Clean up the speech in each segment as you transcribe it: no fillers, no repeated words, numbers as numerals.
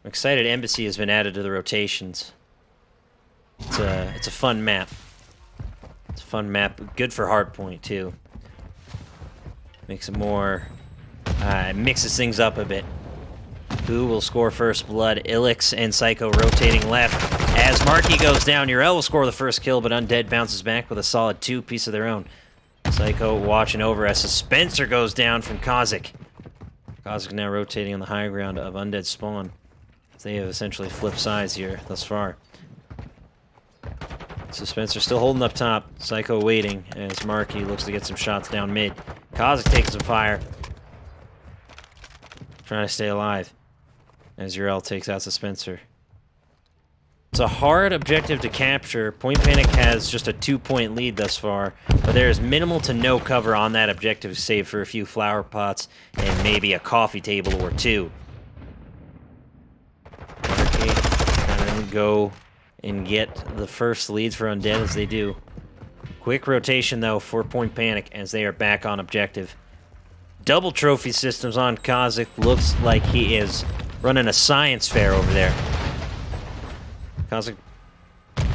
I'm excited Embassy has been added to the rotations. It's a fun map. It's a fun map. Good for hardpoint, too. Makes it more... mixes things up a bit. Who will score first blood? Ilix and Psycho rotating left. As Marky goes down, Urel will score the first kill, but Undead bounces back with a solid 2-piece of their own. Psycho watching over as Spencer goes down from Kazik. Kazik now rotating on the high ground of Undead spawn. They have essentially flipped sides here thus far. So Spencer still holding up top. Psycho waiting as Marky looks to get some shots down mid. Kazik taking some fire. Trying to stay alive as Urel takes out Spencer. It's a hard objective to capture. Point Panic has just a 2-point lead thus far, but there is minimal to no cover on that objective save for a few flower pots and maybe a coffee table or two. Marky trying to go and get the first leads for Undead as they do. Quick rotation though for Point Panic as they are back on objective. Double trophy systems on Kazik. Looks like he is running a science fair over there. Kazik,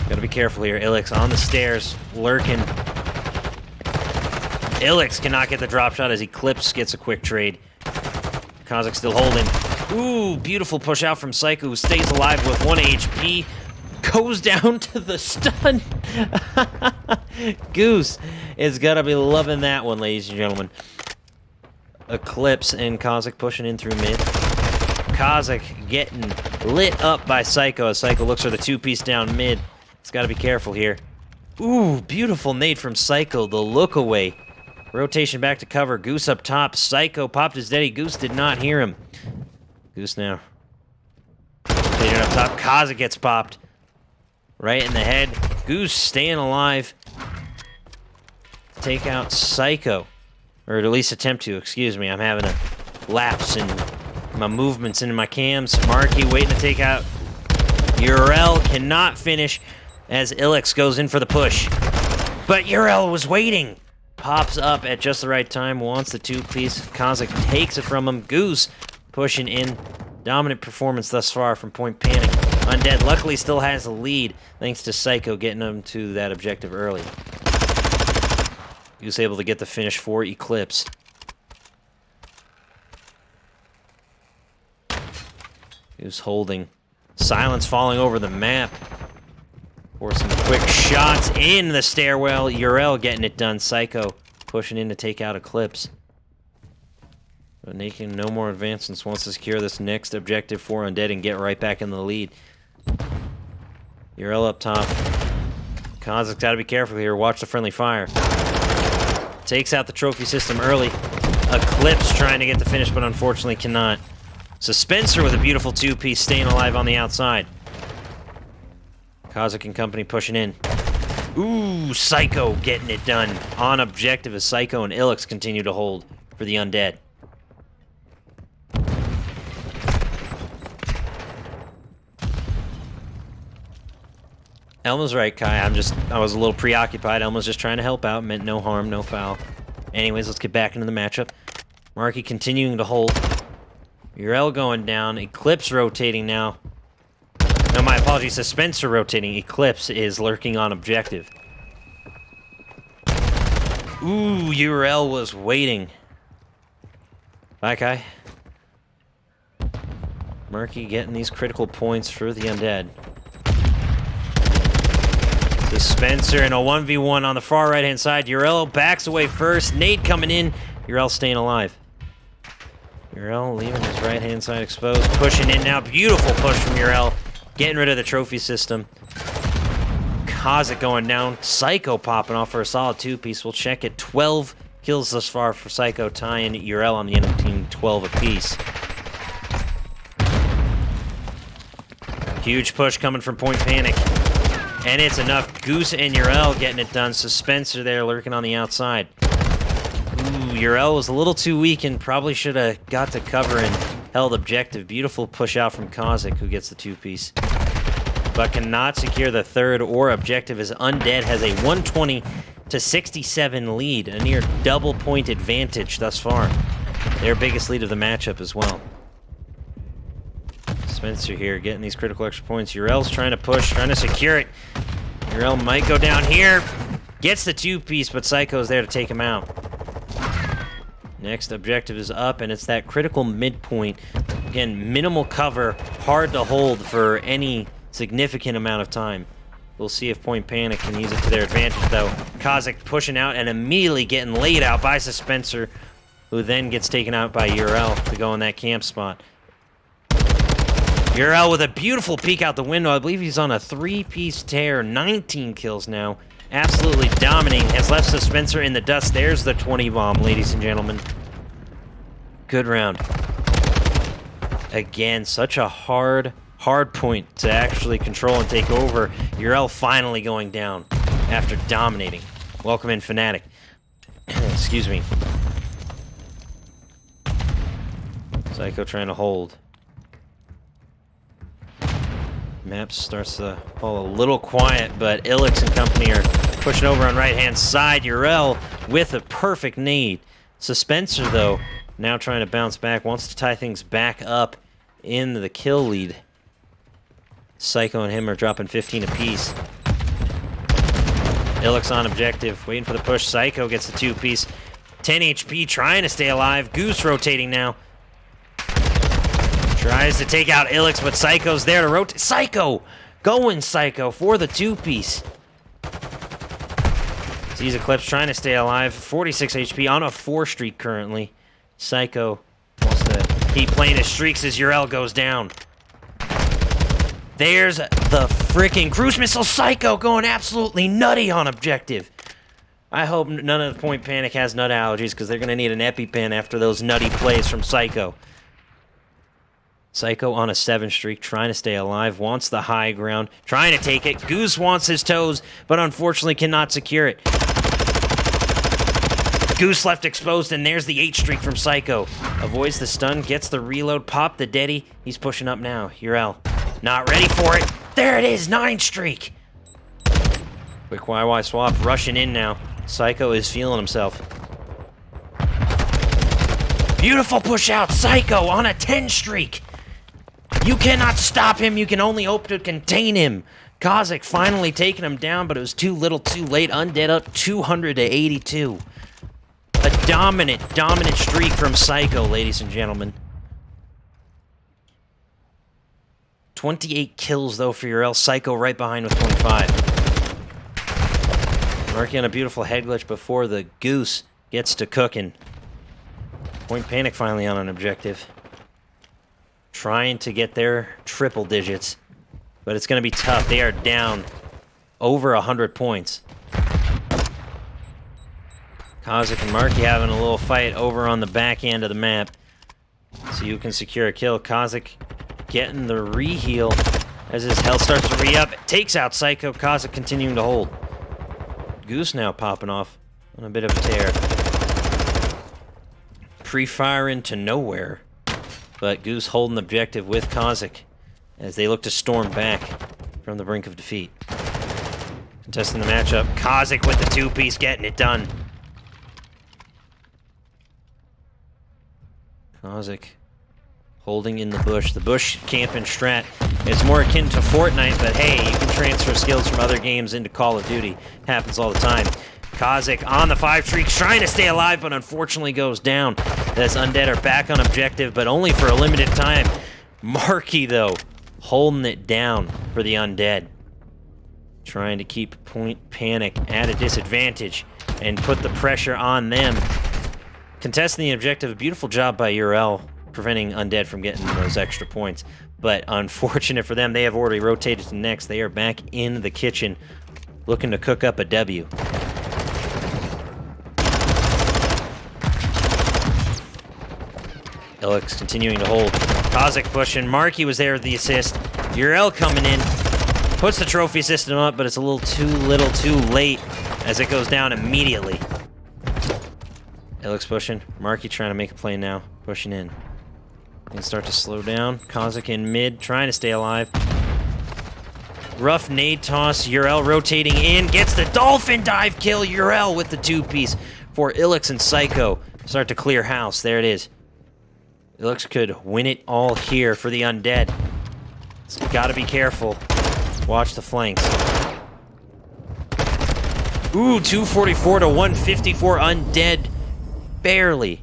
gotta be careful here. Ilix on the stairs, lurking. Ilix cannot get the drop shot as Eclipse gets a quick trade. Kazik still holding. Ooh, beautiful push out from Psycho, who stays alive with 1 HP. Goes down to the stun. Goose is gotta be loving that one, ladies and gentlemen. Eclipse and Kazik pushing in through mid. Kazik getting lit up by Psycho as Psycho looks for the 2-piece down mid. It's got to be careful here. Ooh, beautiful nade from Psycho. The look away. Rotation back to cover. Goose up top. Psycho popped his daddy. Goose did not hear him. Goose now. Rotating up top. Kazik gets popped. Right in the head. Goose staying alive. Take out Psycho. Or at least attempt to, excuse me. I'm having a lapse in my movements into my cams. Marky waiting to take out Urel. Cannot finish as Ilix goes in for the push. But Urel was waiting. Pops up at just the right time. Wants the 2-piece. Kazik takes it from him. Goose pushing in. Dominant performance thus far from Point Panic. Undead luckily still has the lead thanks to Psycho getting him to that objective early. He was able to get the finish for Eclipse. He was holding. Silence falling over the map. For some quick shots in the stairwell. Urel getting it done. Psycho pushing in to take out Eclipse. But making no more advancements wants to secure this next objective for Undead and get right back in the lead. Urel up top. Kazak's got to be careful here. Watch the friendly fire. Takes out the trophy system early. Eclipse trying to get the finish, but unfortunately cannot. Spencer with a beautiful 2-piece staying alive on the outside. Kazik and company pushing in. Ooh, Psycho getting it done. On objective as Psycho and Ilix continue to hold for the Undead. Elma's right, Kai. I was a little preoccupied. Elma's just trying to help out. Meant no harm, no foul. Anyways, let's get back into the matchup. Marky continuing to hold. Urel going down. Eclipse rotating now. No, my apologies. Spencer rotating. Eclipse is lurking on objective. Ooh, Urel was waiting. Bye, Kai. Marky getting these critical points for the Undead. Spencer in a 1v1 on the far right-hand side. Urel backs away first. Nate coming in. Urel staying alive. Urel leaving his right-hand side exposed. Pushing in now. Beautiful push from Urel. Getting rid of the trophy system. Kazik going down. Psycho popping off for a solid 2-piece. We'll check it. 12 kills thus far for Psycho, tying Urel on the end of the team 12 apiece. Huge push coming from Point Panic. And it's enough. Goose and Urel getting it done. Spencer there lurking on the outside. Ooh, Urel was a little too weak and probably should have got to cover and held objective. Beautiful push out from Kazik, who gets the 2-piece. But cannot secure the third or objective as Undead has a 120-67 lead. A near double-point advantage thus far. Their biggest lead of the matchup as well. Spencer here getting these critical extra points. Urel's trying to push, trying to secure it. Urel might go down here. Gets the two-piece, but Psycho's there to take him out. Next objective is up, and it's that critical midpoint. Again, minimal cover, hard to hold for any significant amount of time. We'll see if Point Panic can use it to their advantage, though. Kazik pushing out and immediately getting laid out by Spencer, who then gets taken out by Urel to go in that camp spot. Urel with a beautiful peek out the window. I believe he's on a 3-piece tear. 19 kills now. Absolutely dominating. Has left Spencer in the dust. There's the 20 bomb, ladies and gentlemen. Good round. Again, such a hard point to actually control and take over. Urel finally going down after dominating. Welcome in, Fnatic. Excuse me. Psycho trying to hold. Map starts to fall a little quiet, but Ilix and company are pushing over on right-hand side. Urel with a perfect nade. Spencer, though, now trying to bounce back, wants to tie things back up in the kill lead. Psycho and him are dropping 15 apiece. Ilix on objective, waiting for the push. Psycho gets the 2-piece. 10 HP, trying to stay alive. Goose rotating now. Tries to take out Ilix, but Psycho's there to rotate. Psycho! Going Psycho for the 2-piece. Sees Eclipse trying to stay alive. 46 HP on a 4 streak currently. Psycho wants to keep playing his streaks as Urel goes down. There's the freaking cruise missile. Psycho going absolutely nutty on objective. I hope none of the Point Panic has nut allergies, because they're going to need an EpiPen after those nutty plays from Psycho. Psycho on a 7 streak, trying to stay alive, wants the high ground, trying to take it. Goose wants his toes, but unfortunately cannot secure it. Goose left exposed, and there's the 8 streak from Psycho. Avoids the stun, gets the reload, pop the deadie. He's pushing up now. Urel, not ready for it. There it is, 9 streak. Quick YY swap, rushing in now. Psycho is feeling himself. Beautiful push out, Psycho on a 10 streak. You cannot stop him, you can only hope to contain him. Kazik finally taking him down, but it was too little too late. Undead up 200 to 82. A dominant streak from Psycho, ladies and gentlemen. 28 kills, though, for Urel. Psycho right behind with 25. Marky on a beautiful head glitch before the Goose gets to cooking. Point Panic finally on an objective. Trying to get their triple digits, but it's going to be tough. They are down over 100 points. Kazik and Marky having a little fight over on the back end of the map, so you can secure a kill. Kazik getting the re-heal as his health starts to re-up. Takes out Psycho. Kazik continuing to hold. Goose now popping off on a bit of a tear. Pre-fire into nowhere. But Goose holding objective with Kazik as they look to storm back from the brink of defeat. Contesting the matchup, Kazik with the 2-piece, getting it done. Kazik holding in the bush camping strat. It's more akin to Fortnite, but hey, you can transfer skills from other games into Call of Duty. Happens all the time. Kazik on the 5 streak, trying to stay alive, but unfortunately goes down. As Undead are back on objective, but only for a limited time. Marky, though, holding it down for the Undead. Trying to keep Point Panic at a disadvantage and put the pressure on them. Contesting the objective, a beautiful job by Urel, preventing Undead from getting those extra points. But unfortunate for them, they have already rotated to next. They are back in the kitchen, looking to cook up a W. Ilix continuing to hold. Kazik pushing. Marky was there with the assist. Urel coming in. Puts the trophy system up, but it's a little too late as it goes down immediately. Ilix pushing. Marky trying to make a play now. Pushing in. And start to slow down. Kazik in mid, trying to stay alive. Rough nade toss. Urel rotating in. Gets the dolphin dive kill. Urel with the 2-piece for Ilix and Psycho. Start to clear house. There it is. Ilix could win it all here for the Undead. Gotta be careful. Watch the flanks. Ooh, 244 to 154 Undead. Barely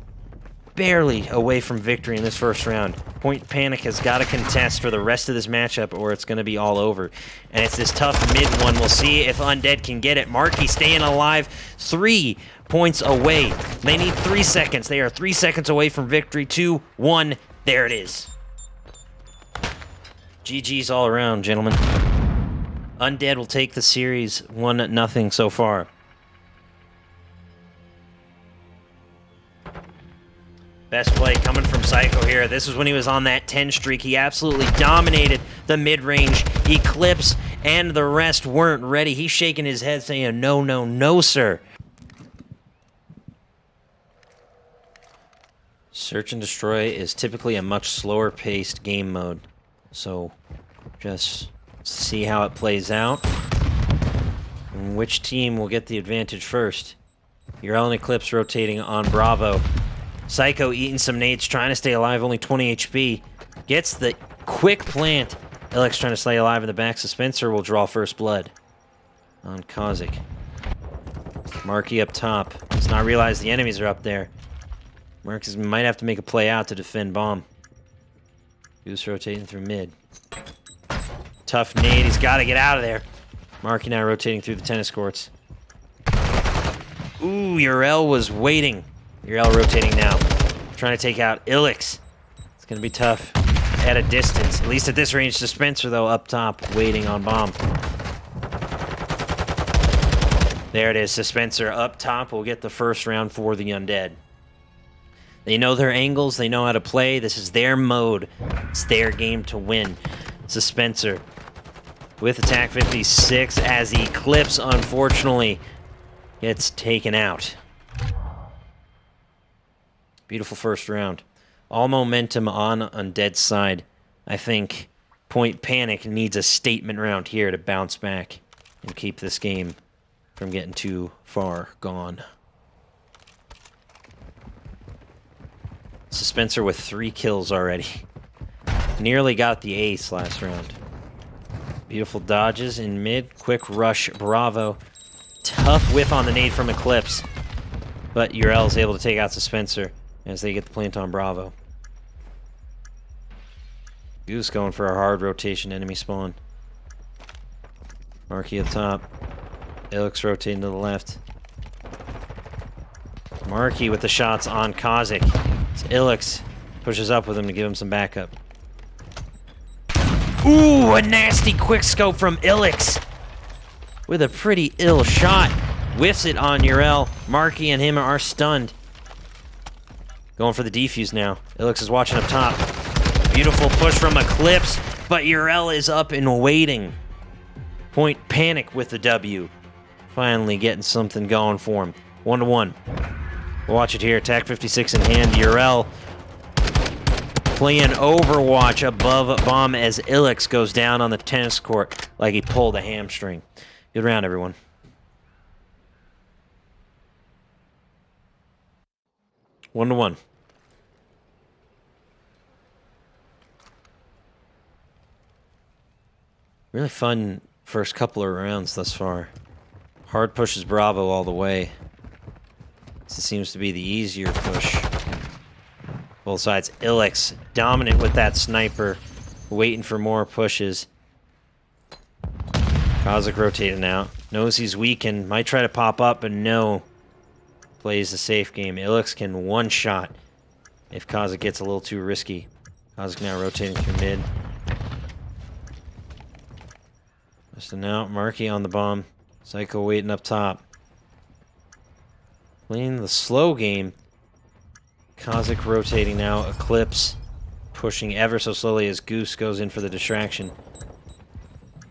away from victory in this first round. Point Panic has got to contest for the rest of this matchup or it's going to be all over. And it's this tough mid one. We'll see if Undead can get it. Marky staying alive. 3 points away. They need 3 seconds. They are 3 seconds away from victory. 2, 1. There it is. GG's all around, gentlemen. Undead will take the series 1-0 so far. Best play coming from Psycho here. This was when he was on that 10 streak. He absolutely dominated the mid-range. Eclipse and the rest weren't ready. He's shaking his head saying, no, no, no, sir. Search and Destroy is typically a much slower-paced game mode. So just see how it plays out. And which team will get the advantage first. Urel and Eclipse rotating on Bravo. Psycho eating some nades, trying to stay alive, only 20 HP. Gets the quick plant. Alex trying to stay alive in the back. Spencer will draw first blood on Kozik. Marky up top. Does not realize the enemies are up there. Marcus might have to make a play out to defend bomb. Goose rotating through mid. Tough nade. He's got to get out of there. Marky now rotating through the tennis courts. Ooh, Urel was waiting. Urel rotating now. Trying to take out Ilix. It's going to be tough at a distance. At least at this range. Spencer, though, up top, waiting on bomb. There it is. Spencer up top will get the first round for the Undead. They know their angles. They know how to play. This is their mode. It's their game to win. Spencer with attack 56 as Eclipse, unfortunately, gets taken out. Beautiful first round. All momentum on Undead's side. I think Point Panic needs a statement round here to bounce back and keep this game from getting too far gone. Spencer with 3 kills already. Nearly got the ace last round. Beautiful dodges in mid. Quick rush, Bravo. Tough whiff on the nade from Eclipse. But Urel's able to take out Spencer as they get the plant on Bravo. Goose going for a hard rotation enemy spawn. Marky up top. Ilix rotating to the left. Marky with the shots on Kozik. Ilix pushes up with him to give him some backup. Ooh, a nasty quick scope from Ilix with a pretty ill shot. Whiffs it on Urel. Marky and him are stunned. Going for the defuse now. Ilix is watching up top. Beautiful push from Eclipse, but Urel is up and waiting. Point Panic with the W. Finally getting something going for him. 1-1. We'll watch it here. Attack 56 in hand. Urel playing Overwatch above bomb as Ilix goes down on the tennis court like he pulled a hamstring. Good round, everyone. One to one. Really fun first couple of rounds thus far. Hard pushes Bravo all the way. This seems to be the easier push. Both sides. Ilix dominant with that sniper. Waiting for more pushes. Kozik rotating out. Knows he's weakened. Might try to pop up, but no. Plays the safe game. Ilix can one-shot if Kozik gets a little too risky. Kozik now rotating through mid. Just out. Marky on the bomb. Psycho waiting up top. Playing the slow game. Kozik rotating now. Eclipse pushing ever so slowly as Goose goes in for the distraction.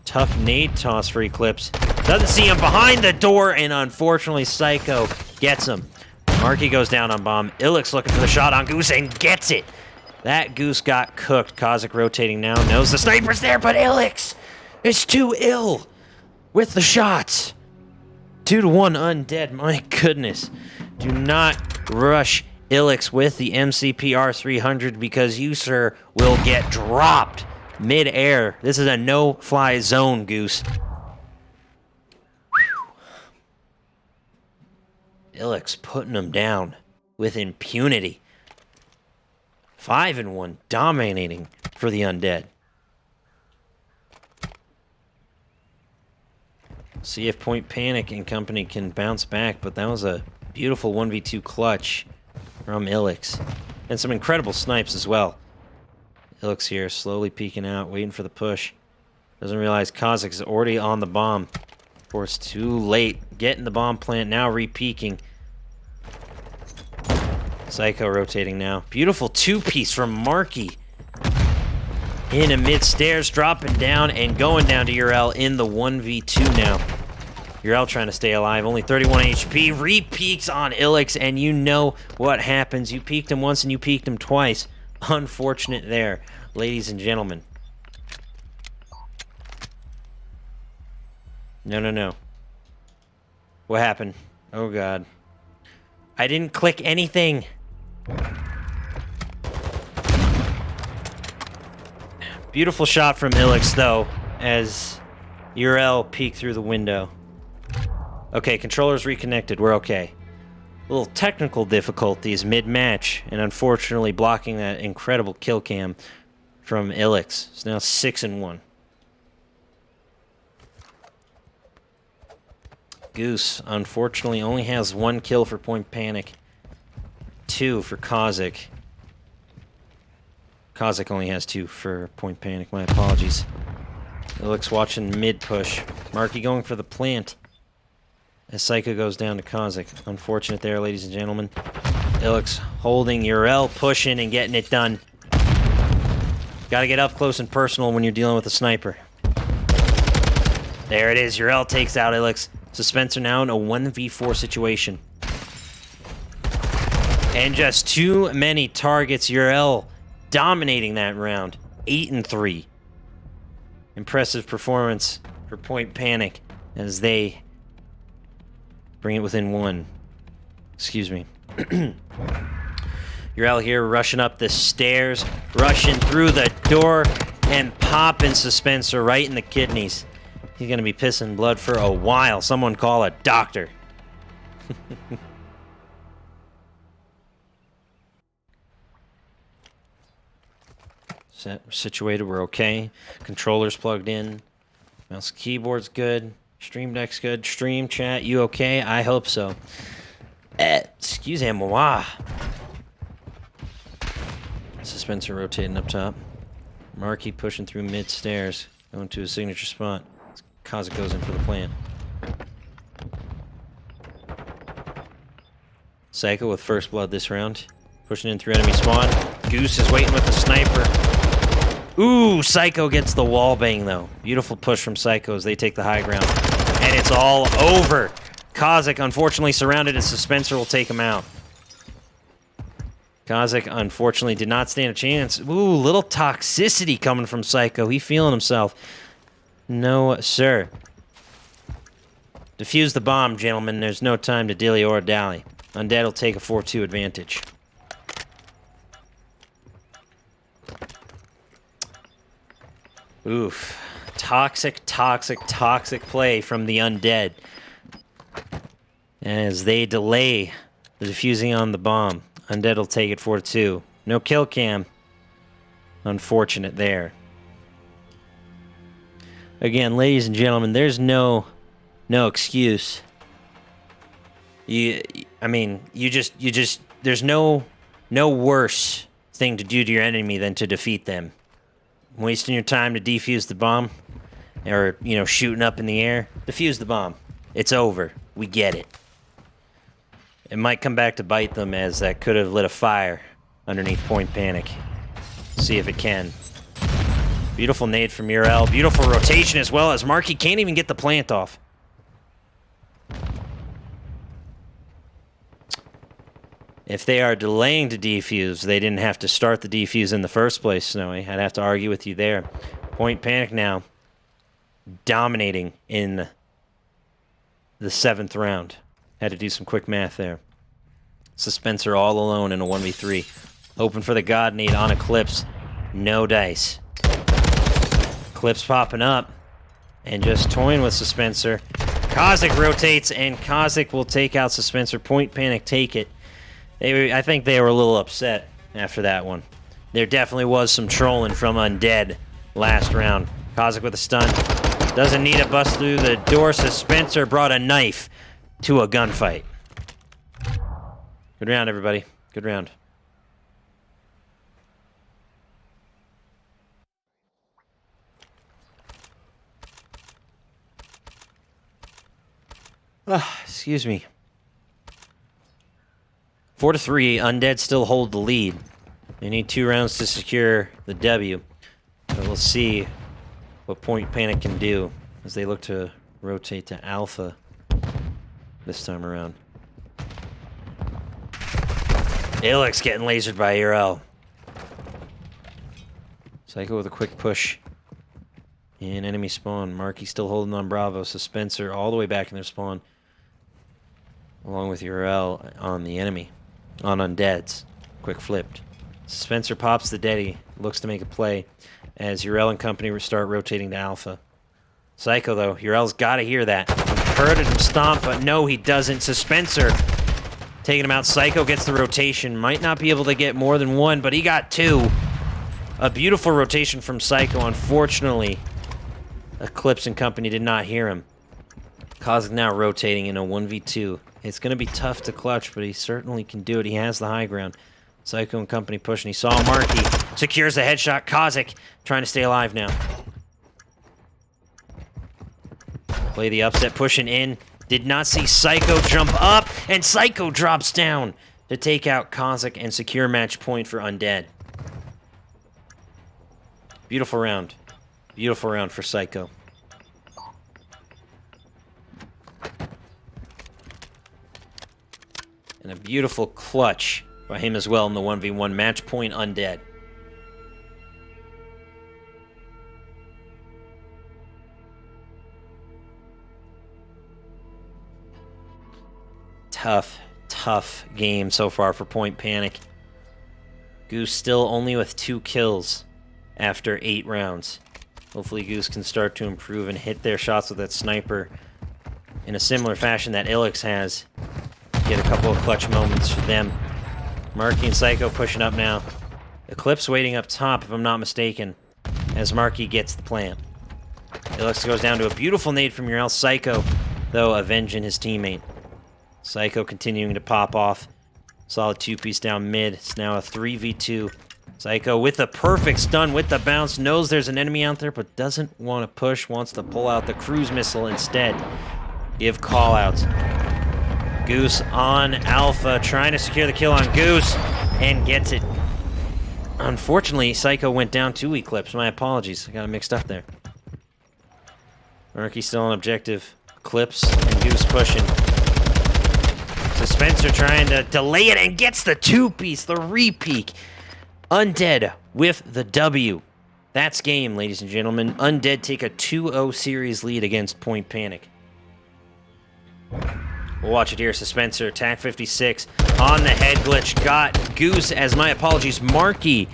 Tough nade toss for Eclipse. Doesn't see him behind the door, and unfortunately Psycho gets him. Marky goes down on bomb. Ilix looking for the shot on Goose and gets it. That Goose got cooked. Kozik rotating now. Knows the sniper's there, but Ilix is too ill with the shots. 2-1 Undead. My goodness. Do not rush Ilix with the MCPR 300 because you, sir, will get dropped mid-air. This is a no-fly zone, Goose. Ilix putting them down with impunity. 5-1, dominating for the Undead. See if Point Panic and company can bounce back, but that was a beautiful 1v2 clutch from Ilix. And some incredible snipes as well. Ilix here, slowly peeking out, waiting for the push. Doesn't realize Kozak is already on the bomb. Of course, too late. Getting the bomb plant, now re-peeking. Psycho rotating now. Beautiful two-piece from Marky. In a mid-stairs, dropping down and going down to Urel in the 1v2 now. Urel trying to stay alive, only 31 HP. Re-peeks on Ilix, and you know what happens. You peeked him once and you peeked him twice. Unfortunate there, ladies and gentlemen. No. What happened? Oh, God. I didn't click anything. Beautiful shot from Ilix, though, as Urel peeked through the window. Okay, controllers reconnected. We're okay. A little technical difficulties mid-match, and unfortunately blocking that incredible kill cam from Ilix. It's now 6-1. Goose, unfortunately, only has 1 kill for Point Panic. 2 for Kozak. Kozak only has 2 for Point Panic. My apologies. Ilix watching mid-push. Marky going for the plant. As Psycho goes down to Kozak. Unfortunate there, ladies and gentlemen. Ilix holding Urel, pushing and getting it done. Gotta get up close and personal when you're dealing with a sniper. There it is. Urel takes out Ilix. Suspenser now in a 1v4 situation. And just too many targets. Urel dominating that round. 8-3. Impressive performance for Point Panic as they bring it within 1. Excuse me. Urel here rushing up the stairs, rushing through the door, and popping Suspenser right in the kidneys. He's going to be pissing blood for a while. Someone call a doctor. Situated, we're okay. Controllers plugged in. Mouse keyboard's good. Stream Deck's good. Stream chat, you okay? I hope so. Excusez-moi. Suspenser rotating up top. Marky pushing through mid-stairs. Going to his signature spot. Kozak goes in for the plant. Psycho with first blood this round. Pushing in through enemy spawn. Goose is waiting with the sniper. Ooh, Psycho gets the wall bang, though. Beautiful push from Psycho as they take the high ground. And it's all over. Kozak, unfortunately, surrounded, and Suspenser will take him out. Kozak, unfortunately, did not stand a chance. Ooh, little toxicity coming from Psycho. He feeling himself. No, sir. Defuse the bomb, gentlemen. There's no time to dilly or dally. Undead will take a 4-2 advantage. Oof. Toxic play from the Undead. As they delay the defusing on the bomb. Undead will take it 4-2. No kill cam. Unfortunate there. Again, ladies and gentlemen, there's no excuse. There's no worse thing to do to your enemy than to defeat them. Wasting your time to defuse the bomb, or, shooting up in the air, defuse the bomb. It's over. We get it. It might come back to bite them, as that could have lit a fire underneath Point Panic. See if it can. Beautiful nade from Urel. Beautiful rotation as well, as Marky can't even get the plant off. If they are delaying to defuse, they didn't have to start the defuse in the first place, Snowy. I'd have to argue with you there. Point Panic now dominating in the 7th round. Had to do some quick math there. Suspenser all alone in a 1v3. Hoping for the God Nade on Eclipse. No dice. Eclipse popping up and just toying with Suspenser. Kozik rotates, and Kozik will take out Suspenser. Point Panic take it. I think they were a little upset after that one. There definitely was some trolling from Undead last round. Kozik with a stun. Doesn't need a bust through the door. Suspenser brought a knife to a gunfight. Good round, everybody. Good round. Excuse me. 4-3, Undead still hold the lead. They need 2 rounds to secure the W. But we'll see what Point Panic can do as they look to rotate to Alpha this time around. Ilix getting lasered by Urel. Psycho with a quick push in enemy spawn. Marky still holding on Bravo. Suspenser all the way back in their spawn, along with Urel on the enemy. On Undead's. Quick flipped. Suspenser pops the Deady. Looks to make a play as Urel and company start rotating to Alpha. Psycho, though. Urel's got to hear that. Heard him stomp, but no, he doesn't. Suspenser taking him out. Psycho gets the rotation. Might not be able to get more than 1, but he got 2. A beautiful rotation from Psycho. Unfortunately, Eclipse and company did not hear him. Kozik now rotating in a 1v2. It's going to be tough to clutch, but he certainly can do it. He has the high ground. Psycho and company pushing. He saw Marky. Secures the headshot. Kozik trying to stay alive now. Play the upset, pushing in. Did not see Psycho jump up, and Psycho drops down to take out Kozik and secure match point for Undead. Beautiful round. Beautiful round for Psycho. And a beautiful clutch by him as well in the 1v1. Match point Undead. Tough game so far for Point Panic. Goose still only with 2 kills after 8 rounds. Hopefully Goose can start to improve and hit their shots with that sniper in a similar fashion that Ilix has. Get a couple of clutch moments for them. Marky and Psycho pushing up now. Eclipse waiting up top, if I'm not mistaken, as Marky gets the plant. Ilix goes down to a beautiful nade from Urel. Psycho, though, avenging his teammate. Psycho continuing to pop off. Solid 2-piece down mid. It's now a 3v2. Psycho with a perfect stun with the bounce. Knows there's an enemy out there, but doesn't want to push. Wants to pull out the cruise missile instead. Give call-outs. Goose on Alpha, trying to secure the kill on Goose, and gets it. Unfortunately, Psycho went down to Eclipse. My apologies. I got it mixed up there. Marky still on objective. Eclipse and Goose pushing. Suspenser trying to delay it and gets the 2-piece, the repeat. Undead with the W. That's game, ladies and gentlemen. Undead take a 2-0 series lead against Point Panic. We'll watch it here. Suspenser, attack 56 on the head glitch. Got Goose, as my apologies, Marky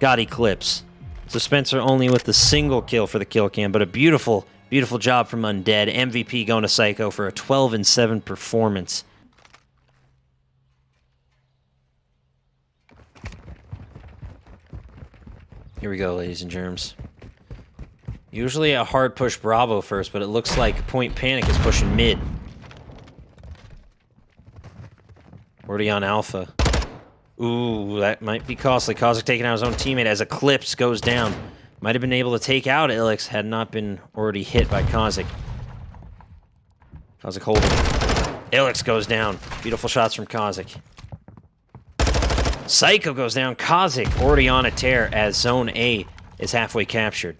got Eclipse. Suspenser only with the single kill for the kill cam, but a beautiful, beautiful job from Undead. MVP going to Psycho for a 12-7 performance. Here we go, ladies and germs. Usually a hard push Bravo first, but it looks like Point Panic is pushing mid. Already on Alpha. Ooh, that might be costly. Kozik taking out his own teammate as Eclipse goes down. Might have been able to take out Ilix had not been already hit by Kozik. Kozik holding. Ilix goes down. Beautiful shots from Kozik. Psycho goes down. Kozik already on a tear as Zone A is halfway captured.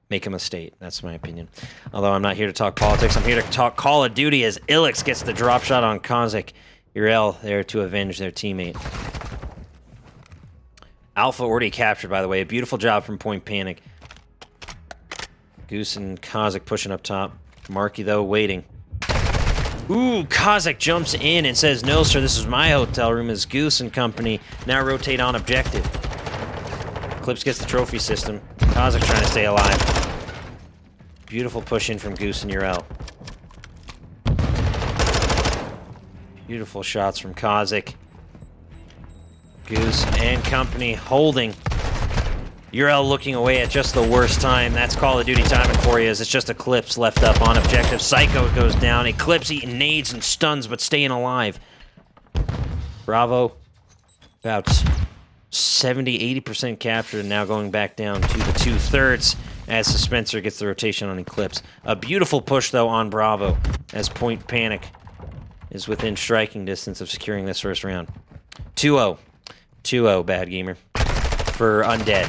Make him a state. That's my opinion. Although I'm not here to talk politics. I'm here to talk Call of Duty as Ilix gets the drop shot on Kozik. Urel there to avenge their teammate. Alpha already captured, by the way. A beautiful job from Point Panic. Goose and Kozik pushing up top. Marky, though, waiting. Ooh, Kozik jumps in and says, "No, sir, this is my hotel room," as Goose and company now rotate on objective. Eclipse gets the trophy system. Kazakh trying to stay alive. Beautiful push in from Goose and Urel. Beautiful shots from Kazakh. Goose and company holding. Urel looking away at just the worst time. That's Call of Duty timing for you, as it's just Eclipse left up on objective. Psycho goes down. Eclipse eating nades and stuns, but staying alive. Bravo. About 70-80% captured, and now going back down to the 2/3 as Suspenser gets the rotation on Eclipse. A beautiful push, though, on Bravo, as Point Panic is within striking distance of securing this first round. 2-0. 2-0, Bad Gamer, for Undead.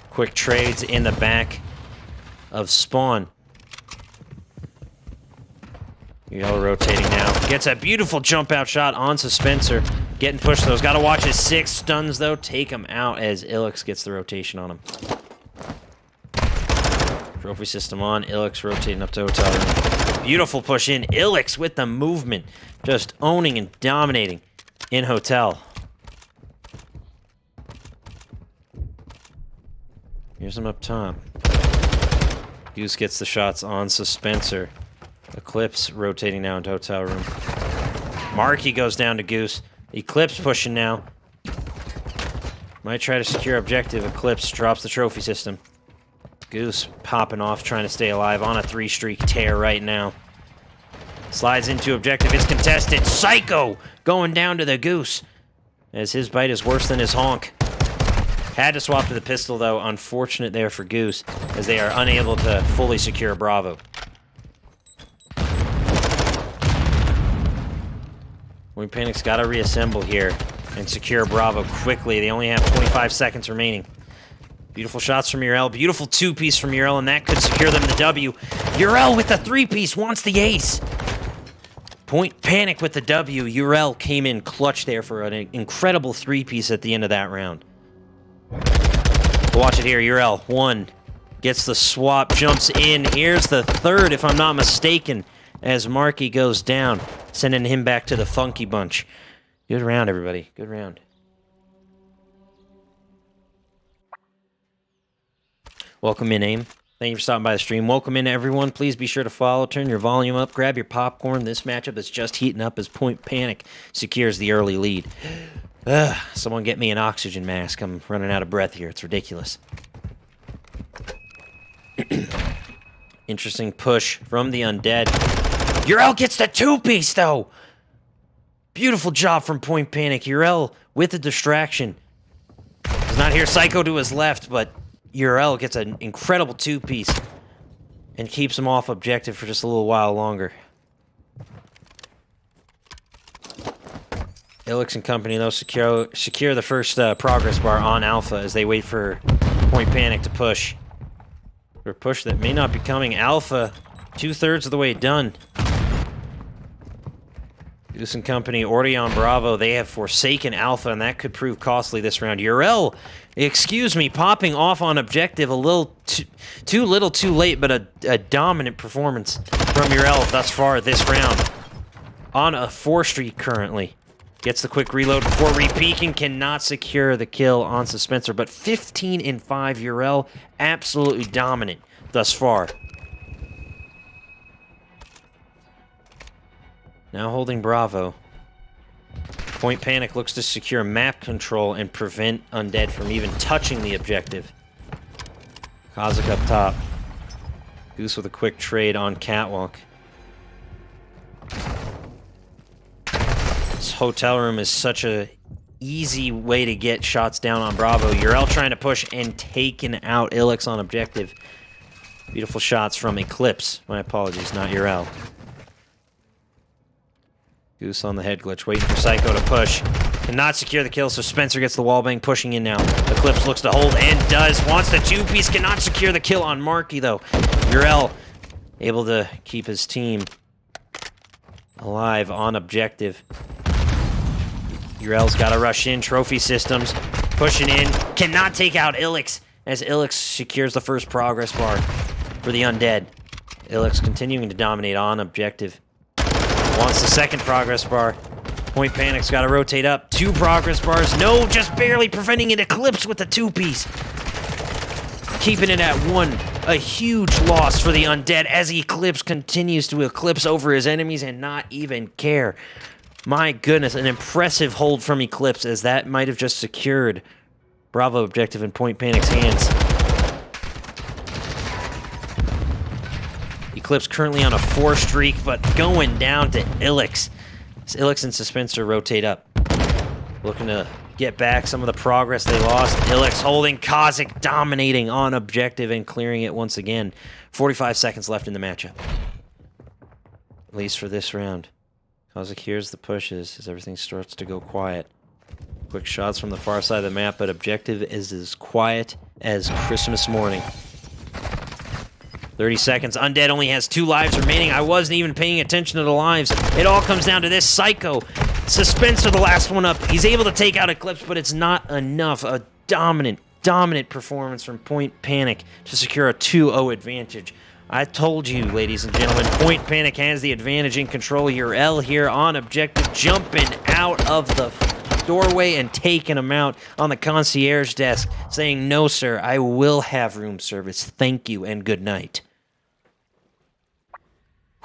Quick trades in the back of Spawn. Yellow rotating now. Gets a beautiful jump out shot on Suspenser. Getting pushed, though. Got to watch his 6 stuns, though. Take him out as Ilix gets the rotation on him. Trophy system on. Ilix rotating up to hotel room. Beautiful push in. Ilix with the movement. Just owning and dominating in hotel. Here's him up top. Goose gets the shots on Suspenser. Eclipse rotating now into hotel room. Marky goes down to Goose. Eclipse pushing now. Might try to secure objective. Eclipse drops the trophy system. Goose popping off, trying to stay alive on a 3-streak tear right now. Slides into objective. It's contested. Psycho going down to the Goose, as his bite is worse than his honk. Had to swap to the pistol, though. Unfortunate there for Goose, as they are unable to fully secure Bravo. Point Panic's got to reassemble here and secure Bravo quickly. They only have 25 seconds remaining. Beautiful shots from Urel. Beautiful 2-piece from Urel, and that could secure them the W. Urel with the 3-piece wants the ace. Point Panic with the W. Urel came in clutch there for an incredible 3-piece at the end of that round. Watch it here. Urel, 1. Gets the swap, jumps in. Here's the 3rd, if I'm not mistaken, as Marky goes down, sending him back to the Funky Bunch. Good round, everybody. Good round. Welcome in, AIM. Thank you for stopping by the stream. Welcome in, everyone. Please be sure to follow, turn your volume up, grab your popcorn. This matchup is just heating up as Point Panic secures the early lead. Someone get me an oxygen mask. I'm running out of breath here. It's ridiculous. Interesting push from the Undead. Urel gets the 2-piece, though. Beautiful job from Point Panic. Urel with the distraction. Does not hear Psycho to his left, but Urel gets an incredible 2-piece and keeps him off objective for just a little while longer. Ilix and company, though, secure the first progress bar on Alpha as they wait for Point Panic to push. For a push that may not be coming. Alpha, 2/3 of the way done. Goose and company, Ordeon Bravo, they have forsaken Alpha, and that could prove costly this round. Urel, excuse me, popping off on objective a little too little too late, but a dominant performance from Urel thus far this round. On a 4-streak currently. Gets the quick reload before re-peeking, cannot secure the kill on Suspenser, but 15-5, Urel, absolutely dominant thus far. Now holding Bravo. Point Panic looks to secure map control and prevent Undead from even touching the objective. Kazakh up top. Goose with a quick trade on Catwalk. This hotel room is such a easy way to get shots down on Bravo. Urel trying to push and taking out Ilix on objective. Beautiful shots from Eclipse. My apologies, not Urel. Goose on the head glitch, waiting for Psycho to push. Cannot secure the kill, so Spencer gets the wallbang, pushing in now. Eclipse looks to hold and does. Wants the 2-piece, cannot secure the kill on Marky, though. Urel able to keep his team alive on objective. Urel's got to rush in. Trophy systems pushing in. Cannot take out Ilix as Ilix secures the first progress bar for the Undead. Ilix continuing to dominate on objective. Wants the second progress bar. Point Panic's got to rotate up. 2 progress bars. No, just barely preventing an Eclipse with the 2-piece. keeping it at 1. A huge loss for the Undead as Eclipse continues to eclipse over his enemies and not even care. My goodness, an impressive hold from Eclipse as that might have just secured Bravo objective in Point Panic's hands. Eclipse currently on a 4 streak, but going down to Ilix. As Ilix and Suspenser rotate up. Looking to get back some of the progress they lost. Ilix holding, Kozik dominating on objective and clearing it once again. 45 seconds left in the matchup. At least for this round. Kozik hears the pushes as everything starts to go quiet. Quick shots from the far side of the map, but objective is as quiet as Christmas morning. 30 seconds. Undead only has 2 lives remaining. I wasn't even paying attention to the lives. It all comes down to this. Psycho. Suspense for the last one up. He's able to take out Eclipse, but it's not enough. A dominant performance from Point Panic to secure a 2-0 advantage. I told you, ladies and gentlemen, Point Panic has the advantage in control here. L here on objective, jumping out of the doorway and taking him out on the concierge desk, saying, "No, sir, I will have room service. Thank you and good night."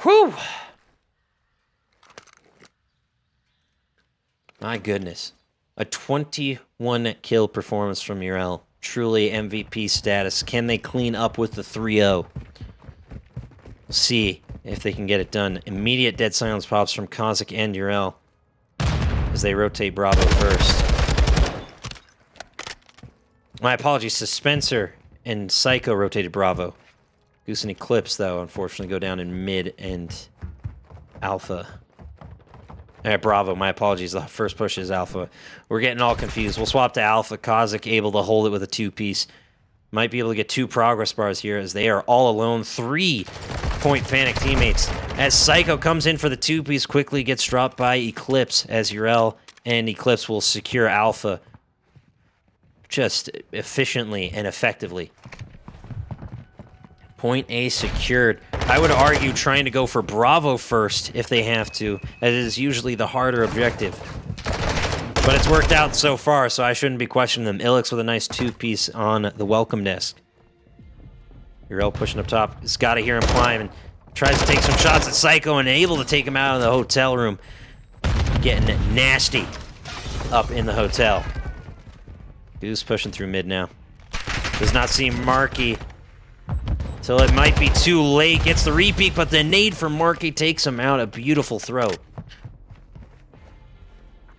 Whew! My goodness. A 21 kill performance from Urel. Truly MVP status. Can they clean up with the 3-0? We'll see if they can get it done. Immediate dead silence pops from Kozik and Urel as they rotate Bravo first. My apologies, Suspenser and Psycho rotated Bravo. Goose and Eclipse, though, unfortunately go down in mid and Alpha. Alright, Bravo, my apologies. The first push is Alpha. We're getting all confused. We'll swap to Alpha. Kozik able to hold it with a 2-piece. Might be able to get 2 progress bars here as they are all alone. 3 Point Panic teammates. As Psycho comes in for the 2-piece, quickly gets dropped by Eclipse as Urel and Eclipse will secure Alpha just efficiently and effectively. Point A secured. I would argue trying to go for Bravo first if they have to, as it is usually the harder objective. But it's worked out so far, so I shouldn't be questioning them. Ilix with a nice 2-piece on the welcome desk. Urel pushing up top. He's got to hear him climb and tries to take some shots at Psycho and able to take him out of the hotel room. Getting nasty up in the hotel. Goose pushing through mid now. Does not see Marky till it might be too late. Gets the repeat, but the nade from Marky takes him out. A beautiful throw.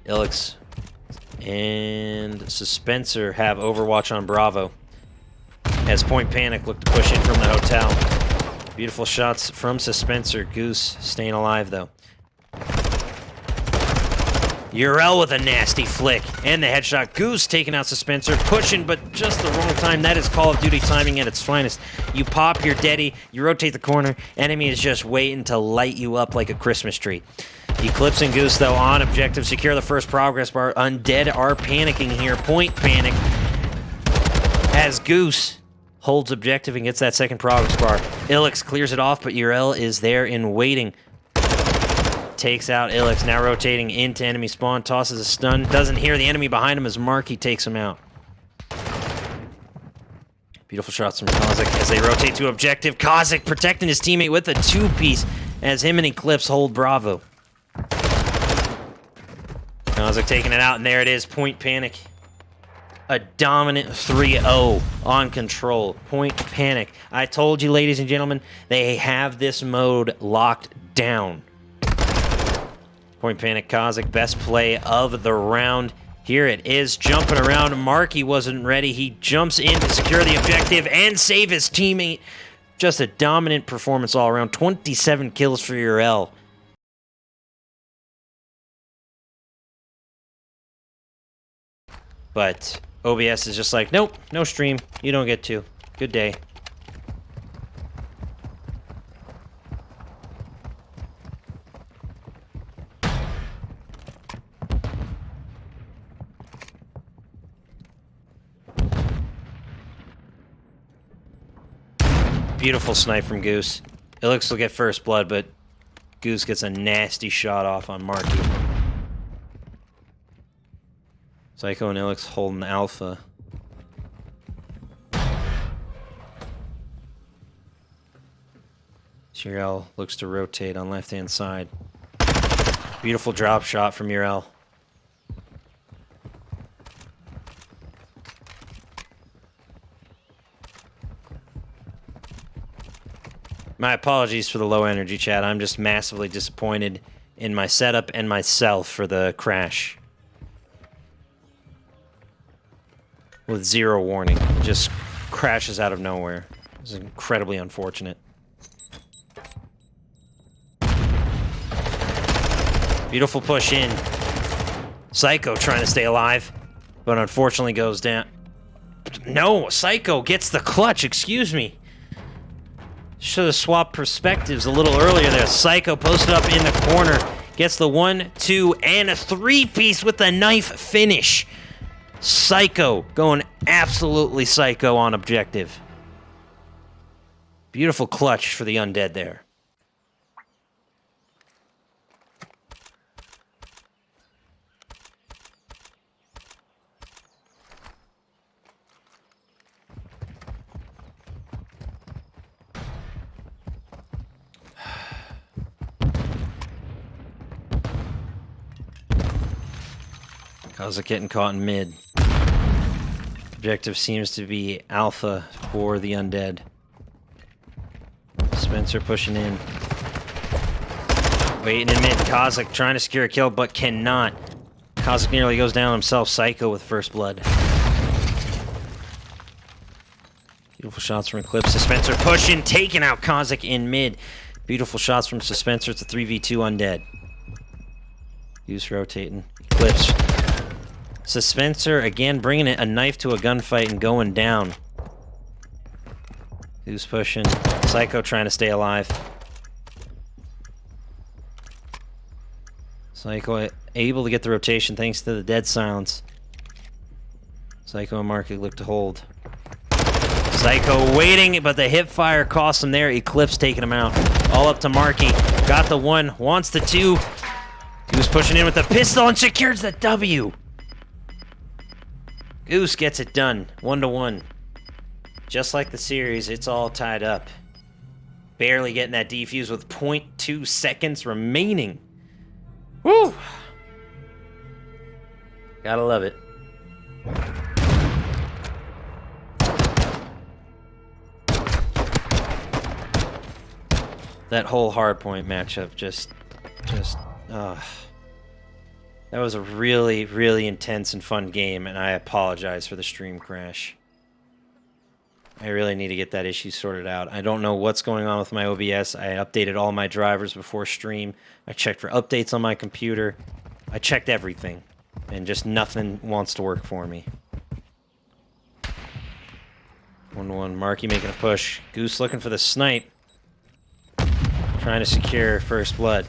Ilix and Suspenser have Overwatch on Bravo as Point Panic look to push in from the hotel. Beautiful shots from Suspenser. Goose staying alive, though. Urel with a nasty flick and the headshot. Goose taking out Suspenser, pushing, but just the wrong time. That is Call of Duty timing at its finest. You pop your deadie, you rotate the corner, enemy is just waiting to light you up like a Christmas tree. Eclipse and Goose, though, on objective, secure the first progress bar. Undead are panicking here. Point Panic as Goose holds objective and gets that second progress bar. Ilix clears it off, but Urel is there in waiting. Takes out Ilix, now rotating into enemy spawn, tosses a stun, doesn't hear the enemy behind him as Marky takes him out. Beautiful shots from Kozik as they rotate to objective. Kozik protecting his teammate with a 2-piece as him and Eclipse hold Bravo. Kozik taking it out, and there it is, Point Panic. A dominant 3-0 on control. Point Panic. I told you, ladies and gentlemen, they have this mode locked down. Point Panic, Kozik, best play of the round. Here it is, jumping around. Marky wasn't ready. He jumps in to secure the objective and save his teammate. Just a dominant performance all around. 27 kills for Urel. But OBS is just like, nope, no stream. You don't get to. Good day. Beautiful snipe from Goose. Ilix will get first blood, but Goose gets a nasty shot off on Marky. Psycho and Ilix holding Alpha. Uriel looks to rotate on left-hand side. Beautiful drop shot from Uriel. My apologies for the low energy, chat. I'm just massively disappointed in my setup and myself for the crash. With zero warning. It just crashes out of nowhere. It's incredibly unfortunate. Beautiful push in. Psycho trying to stay alive, but unfortunately goes down. No, Psycho gets the clutch, excuse me. Should have swapped perspectives a little earlier there. Psycho posted up in the corner. Gets the 1, 2, and a 3-piece with the knife finish. Psycho going absolutely psycho on objective. Beautiful clutch for the Undead there. Kazakh getting caught in mid. Objective seems to be alpha for the Undead. Spencer pushing in. Waiting in mid. Kazakh trying to secure a kill, but cannot. Kazakh nearly goes down himself. Psycho with first blood. Beautiful shots from Eclipse. Spencer pushing, taking out Kazakh in mid. Beautiful shots from Spencer. It's a 3v2 Undead. Use rotating. Eclipse. Spencer again bringing it a knife to a gunfight and going down. Who's pushing? Psycho trying to stay alive. Psycho able to get the rotation thanks to the dead silence. Psycho and Marky look to hold. Psycho waiting, but the hip fire costs him there. Eclipse taking him out. All up to Marky. Got the 1, wants the 2. He was pushing in with the pistol and secures the W. Goose gets it done, 1-1. Just like the series, it's all tied up. Barely getting that defuse with 0.2 seconds remaining. Woo! Gotta love it. That whole hardpoint matchup that was a really, really intense and fun game, and I apologize for the stream crash. I really need to get that issue sorted out. I don't know what's going on with my OBS. I updated all my drivers before stream. I checked for updates on my computer. I checked everything, and just nothing wants to work for me. 1-1, Marky making a push. Goose looking for the snipe. Trying to secure first blood.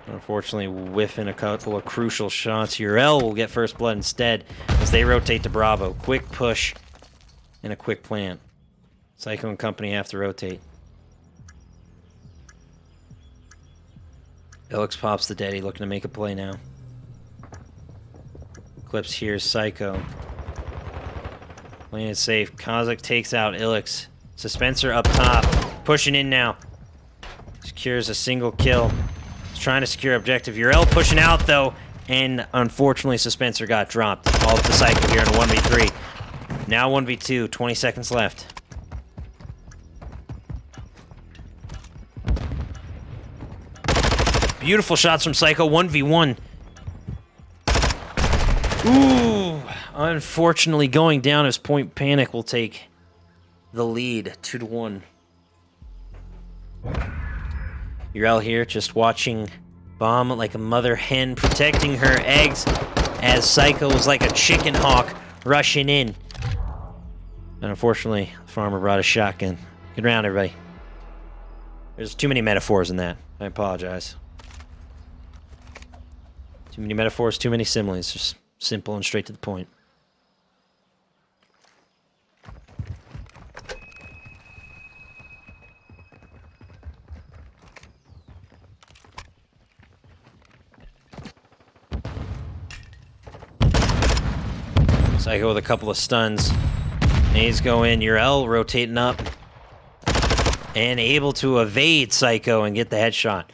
Unfortunately, whiffing a couple of crucial shots. Uriel will get first blood instead as they rotate to Bravo. Quick push and a quick plant. Psycho and company have to rotate. Ilix pops the Daddy, looking to make a play now. Eclipse here's Psycho. Playing it safe. Kazakh takes out Ilix. Spencer up top. Pushing in now. Secures a single kill. He's trying to secure objective. Uriel pushing out though, and unfortunately Spencer got dropped. All up to Psycho here in a 1v3. Now 1v2, 20 seconds left. Beautiful shots from Psycho, 1v1. Ooh, unfortunately going down as Point Panic will take the lead, 2-1. Uriel here, just watching Bomb like a mother hen, protecting her eggs as Psycho was like a chicken hawk rushing in. And unfortunately, the farmer brought a shotgun. Good round, everybody. There's too many metaphors in that. I apologize. Too many metaphors, too many similes. Just simple and straight to the point. Psycho with a couple of stuns. Nades go in. Uriel rotating up. And able to evade Psycho and get the headshot.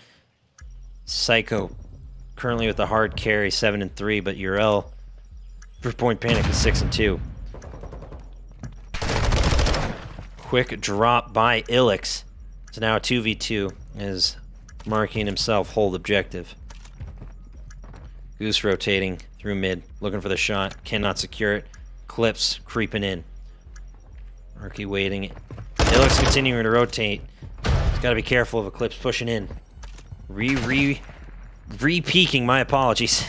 Psycho currently with the hard carry, 7-3, but Urel for Point Panic is 6-2. Quick drop by Ilix. It's now a 2v2 as Marky and himself hold objective. Goose rotating through mid, looking for the shot, cannot secure it. Clips creeping in. Marky waiting. Ilix continuing to rotate. He's got to be careful of Eclipse pushing in. Re-peeking, my apologies.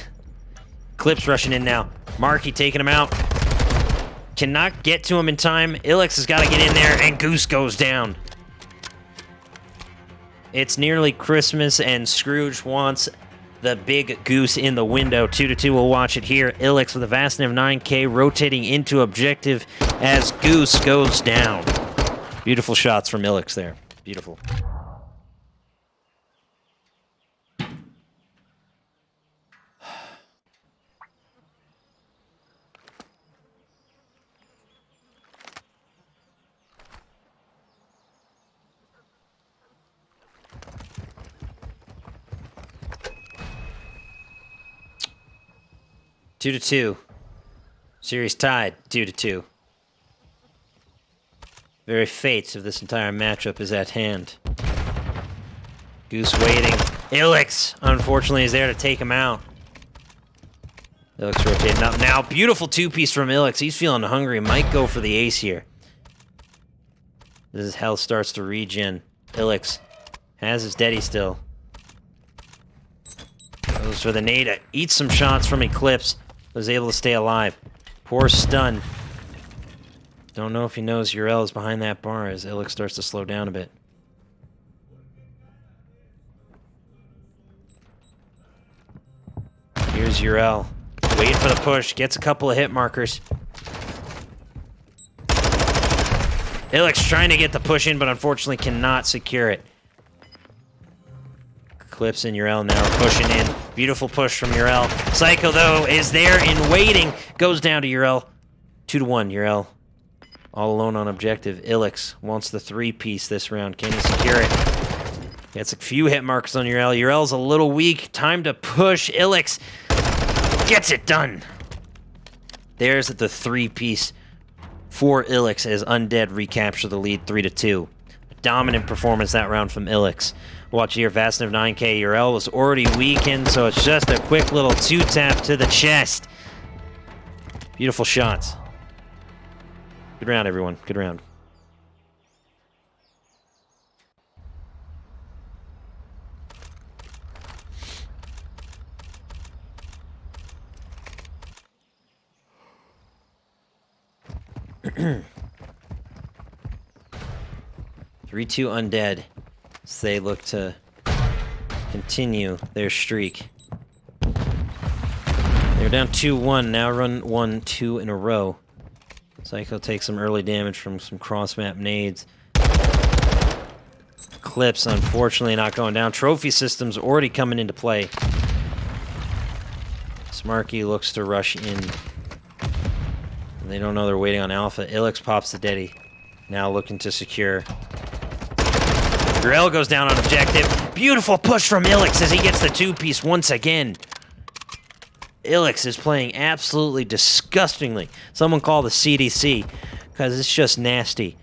Eclipse rushing in now. Marky taking him out. Cannot get to him in time. Ilix has got to get in there, and Goose goes down. It's nearly Christmas, and Scrooge wants the big goose in the window. 2-2, we'll watch it here. Ilix with a Vastnav 9K rotating into objective as Goose goes down. Beautiful shots from Ilix there. Beautiful. Two to two. Series tied 2-2. Very fate of this entire matchup is at hand. Goose waiting. Ilix, unfortunately, is there to take him out. Ilix rotating up now. Beautiful two-piece from Ilix. He's feeling hungry. Might go for the ace here. This is health starts to regen. Ilix has his Deddy still. Goes for the nade. Eats some shots from Eclipse. Was able to stay alive. Poor stun. Don't know if he knows Urel is behind that bar as Ilix starts to slow down a bit. Here's Urel. Waiting for the push. Gets a couple of hit markers. Ilix trying to get the push in, but unfortunately cannot secure it. Clips and Urel now pushing in. Beautiful push from Urel. Psycho, though, is there in waiting. Goes down to Urel. 2-1, Urel. All alone on objective. Ilix wants the three-piece this round. Can he secure it? Gets a few hit marks on Urel. Urel's a little weak. Time to push. Ilix gets it done. There's the three-piece for Ilix as Undead recapture the lead 3-2. Dominant performance that round from Ilix. Watch here, Vastnav 9K. Urel was already weakened, so it's just a quick little two-tap to the chest. Beautiful shots. Good round, everyone. Good round. Three-two Undead. As they look to continue their streak. They're down 2-1, now run 1-2 in a row. Psycho takes some early damage from some cross-map nades. Clips, unfortunately, not going down. Trophy system's already coming into play. Smarky looks to rush in. They don't know they're waiting on Alpha. Ilix pops the Deddy. Now looking to secure. Urel goes down on objective. Beautiful push from Ilix as he gets the two-piece once again. Ilix is playing absolutely disgustingly. Someone call the CDC, because it's just nasty.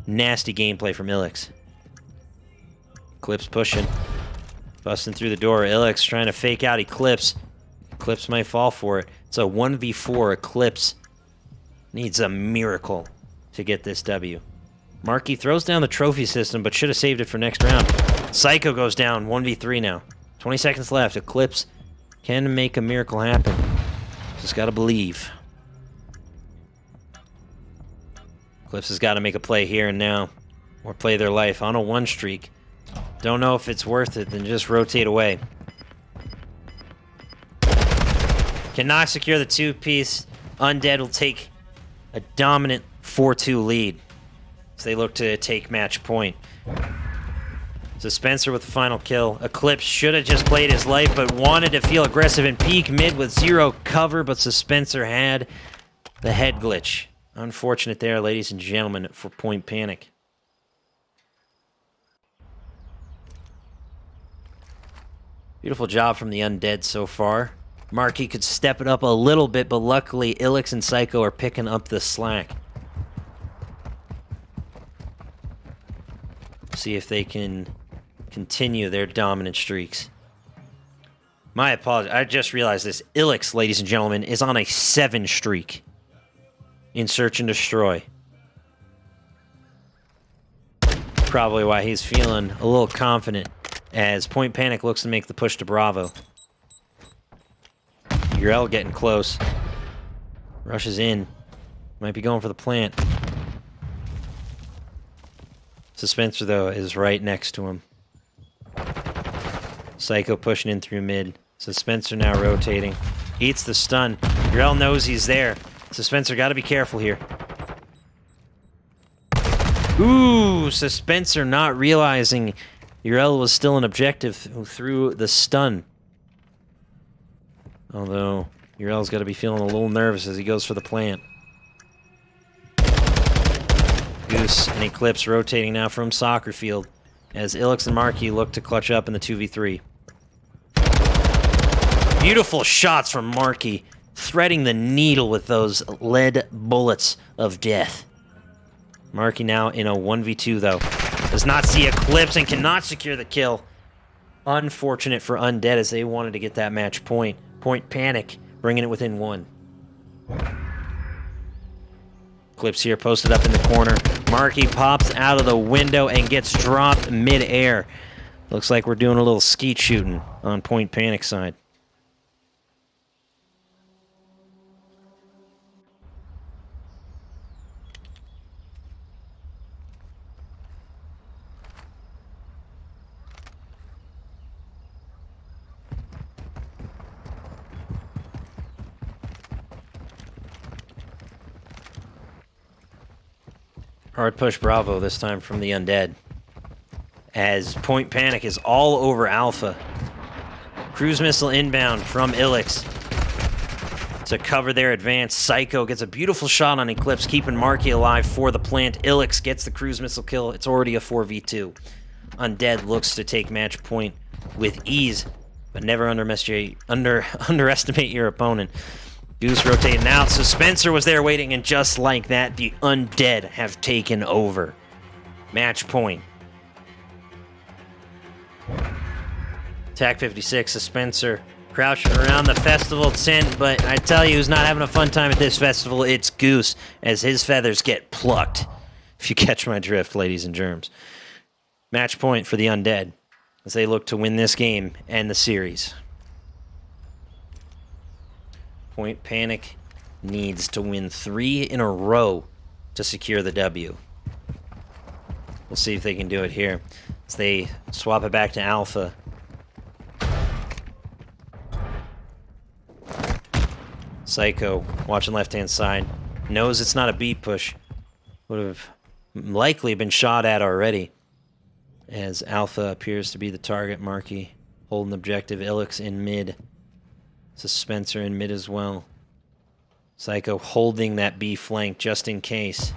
Nasty gameplay from Ilix. Eclipse pushing. Busting through the door. Ilix trying to fake out Eclipse. Eclipse might fall for it. It's a 1v4. Eclipse needs a miracle to get this W. Marky throws down the trophy system, but should have saved it for next round. Psycho goes down, 1v3 now. 20 seconds left. Eclipse can make a miracle happen. Just gotta believe. Eclipse has got to make a play here and now, or play their life on a one streak. Don't know if it's worth it, then just rotate away. Cannot secure the two-piece. Undead will take a dominant 4-2 lead. So they look to take match point. So Spencer with the final kill. Eclipse should have just played his life, but wanted to feel aggressive and peek mid with zero cover, but Spencer had the head glitch. Unfortunate there, ladies and gentlemen, for Point Panic. Beautiful job from the Undead so far. Marky could step it up a little bit, but luckily Ilix and Psycho are picking up the slack. See if they can continue their dominant streaks. My apologies. I just realized this. Ilix, ladies and gentlemen, is on a 7 streak in Search and Destroy. Probably why he's feeling a little confident as Point Panic looks to make the push to Bravo. Urel getting close. Rushes in. Might be going for the plant. Suspenser, though, is right next to him. Psycho pushing in through mid. Suspenser now rotating. Eats the stun. Urel knows he's there. Suspenser got to be careful here. Ooh, Suspenser not realizing Urel was still an objective through the stun. Although, Urel's got to be feeling a little nervous as he goes for the plant. Goose and Eclipse rotating now from soccer field as Ilix and Marky look to clutch up in the 2v3. Beautiful shots from Marky, threading the needle with those lead bullets of death. Marky now in a 1v2 though. Does not see Eclipse and cannot secure the kill. Unfortunate for Undead as they wanted to get that match point. Point Panic bringing it within 1. Eclipse here posted up in the corner. Marky pops out of the window and gets dropped mid-air. Looks like we're doing a little skeet shooting on Point Panic side. Hard push Bravo this time from the Undead. As Point Panic is all over Alpha. Cruise missile inbound from Ilix to cover their advance. Psycho gets a beautiful shot on Eclipse, keeping Marky alive for the plant. Ilix gets the cruise missile kill. It's already a 4v2. Undead looks to take match point with ease, but never underestimate your opponent. Goose rotating out. Suspenser was there waiting, and just like that, the Undead have taken over. Match point. TAC 56, Suspenser crouching around the festival tent, but I tell you who's not having a fun time at this festival, it's Goose, as his feathers get plucked. If you catch my drift, ladies and germs. Match point for the Undead as they look to win this game and the series. Point Panic needs to win 3 in a row to secure the W. We'll see if they can do it here as they swap it back to Alpha. Psycho, watching left-hand side, knows it's not a beat push. Would have likely been shot at already. As Alpha appears to be the target. Marky holding objective. Ilix in mid. Suspenser in mid as well. Psycho holding that B flank just in case.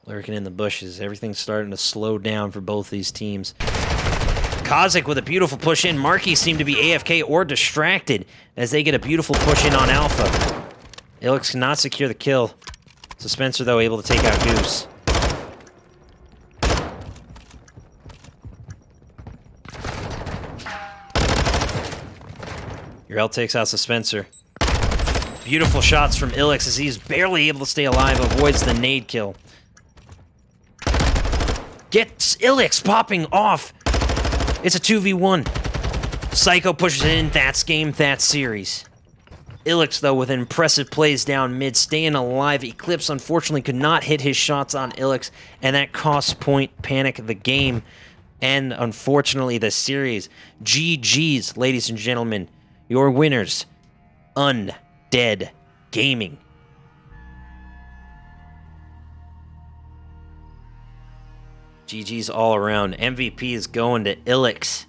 Lurking in the bushes. Everything's starting to slow down for both these teams. Kazik with a beautiful push in. Marky seemed to be AFK or distracted as they get a beautiful push in on Alpha. Ilix cannot secure the kill. Suspenser, though, able to take out Goose. Urel takes out Suspenser. Beautiful shots from Ilix as he's barely able to stay alive, avoids the nade kill. Gets Ilix popping off. It's a 2v1. Psycho pushes in. That's game, that's series. Ilix, though, with impressive plays down mid, staying alive. Eclipse, unfortunately, could not hit his shots on Ilix, and that costs Point Panic the game, and, unfortunately, the series. GG's, ladies and gentlemen. Your winners, Undead Gaming. GG's all around. MVP is going to Ilix.